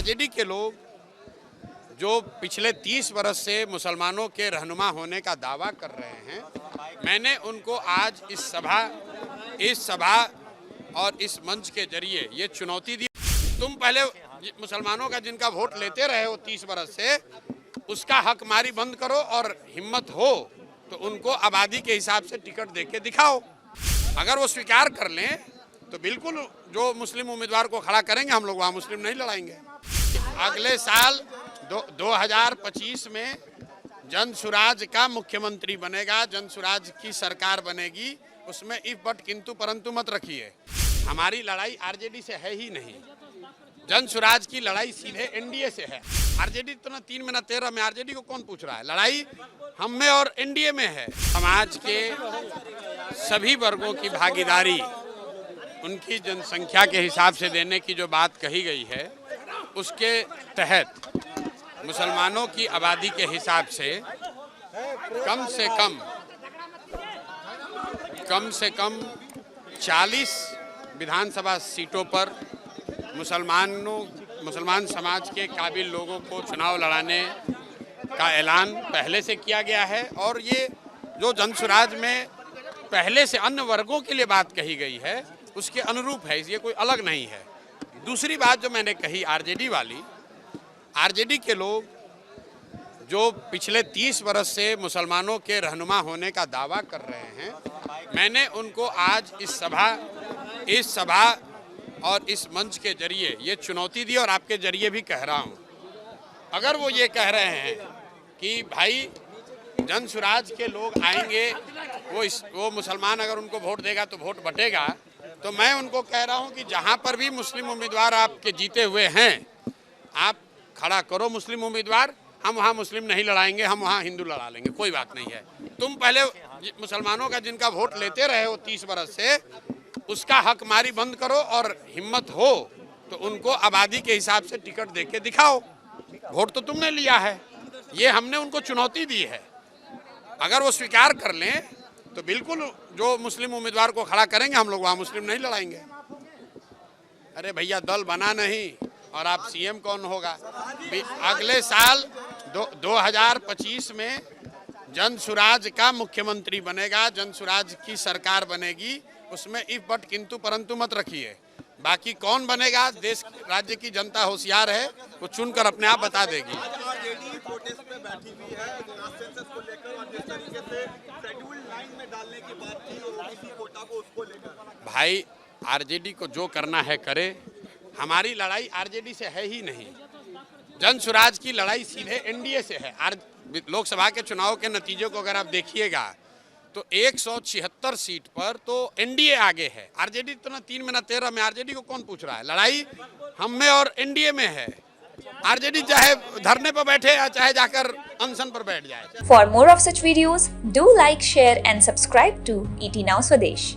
RJD के लोग जो पिछले 30 बरस से मुसलमानों के रहनुमा होने का दावा कर रहे हैं, मैंने उनको आज इस सभा और इस मंच के जरिए ये चुनौती दी। तुम पहले मुसलमानों का जिनका वोट लेते रहे हो 30 बरस से, उसका हक मारी बंद करो और हिम्मत हो तो उनको आबादी के हिसाब से टिकट देके दिखाओ। अगर वो स्वीकार कर लें तो बिल्कुल जो मुस्लिम उम्मीदवार को खड़ा करेंगे, हम लोग वहाँ मुस्लिम नहीं लड़ाएंगे। अगले साल 2025 में जन सुराज का मुख्यमंत्री बनेगा, जन सुराज की सरकार बनेगी, उसमें इफ बट किंतु परंतु मत रखिए। हमारी लड़ाई आरजेडी से है ही नहीं, जन सुराज की लड़ाई सीधे एनडीए से है। आरजेडी तो ना 3 में ना 13 में, आरजेडी को कौन पूछ रहा है? लड़ाई हम में और एनडीए में है। समाज के सभी वर्गों की भागीदारी उनकी जनसंख्या के हिसाब से देने की जो बात कही गई है, उसके तहत मुसलमानों की आबादी के हिसाब से कम से कम 40 विधानसभा सीटों पर मुसलमान समाज के काबिल लोगों को चुनाव लड़ाने का ऐलान पहले से किया गया है। और ये जो जनसुराज में पहले से अन्य वर्गों के लिए बात कही गई है, उसके अनुरूप है, ये कोई अलग नहीं है। दूसरी बात जो मैंने कही आरजेडी वाली, आरजेडी के लोग जो पिछले 30 बरस से मुसलमानों के रहनुमा होने का दावा कर रहे हैं, मैंने उनको आज इस सभा और इस मंच के जरिए ये चुनौती दी और आपके जरिए भी कह रहा हूँ। अगर वो ये कह रहे हैं कि भाई जन सुराज के लोग आएंगे, वो मुसलमान अगर उनको वोट देगा तो वोट बटेगा, तो मैं उनको कह रहा हूं कि जहां पर भी मुस्लिम उम्मीदवार आपके जीते हुए हैं, आप खड़ा करो मुस्लिम उम्मीदवार। हम वहां मुस्लिम नहीं लड़ाएंगे, हम वहां हिंदू लड़ा लेंगे, कोई बात नहीं है। तुम पहले मुसलमानों का जिनका वोट लेते रहे हो 30 बरस से, उसका हक मारी बंद करो और हिम्मत हो तो उनको आबादी के हिसाब से टिकट देके दिखाओ। वोट तो तुमने लिया है, ये हमने उनको चुनौती दी है। अगर वो स्वीकार कर लें तो बिल्कुल जो मुस्लिम उम्मीदवार को खड़ा करेंगे, हम लोग वहाँ मुस्लिम नहीं लड़ाएंगे। अरे भैया, दल बना नहीं और आप सीएम कौन होगा? अगले साल 2025 में जन सुराज का मुख्यमंत्री बनेगा, जन सुराज की सरकार बनेगी, उसमें इफ बट किंतु परंतु मत रखिए। बाकी कौन बनेगा, देश राज्य की जनता होशियार है, वो चुनकर अपने आप बता देगी। भाई, आरजेडी को जो करना है करे, हमारी लड़ाई आरजेडी से है ही नहीं, जन सुराज की लड़ाई सीधे एनडीए से है। लोकसभा के चुनाव के नतीजों को अगर आप देखिएगा तो 176 सीट पर तो एनडीए आगे है। आरजेडी तो ना 3 में ना 13 में, आरजेडी को कौन पूछ रहा है? लड़ाई हम में और एनडीए में है। आरजेडी चाहे धरने पर बैठे या चाहे जाकर अनशन पर बैठ जाए। For more of such videos, do like, share and subscribe to ET Now Swadesh।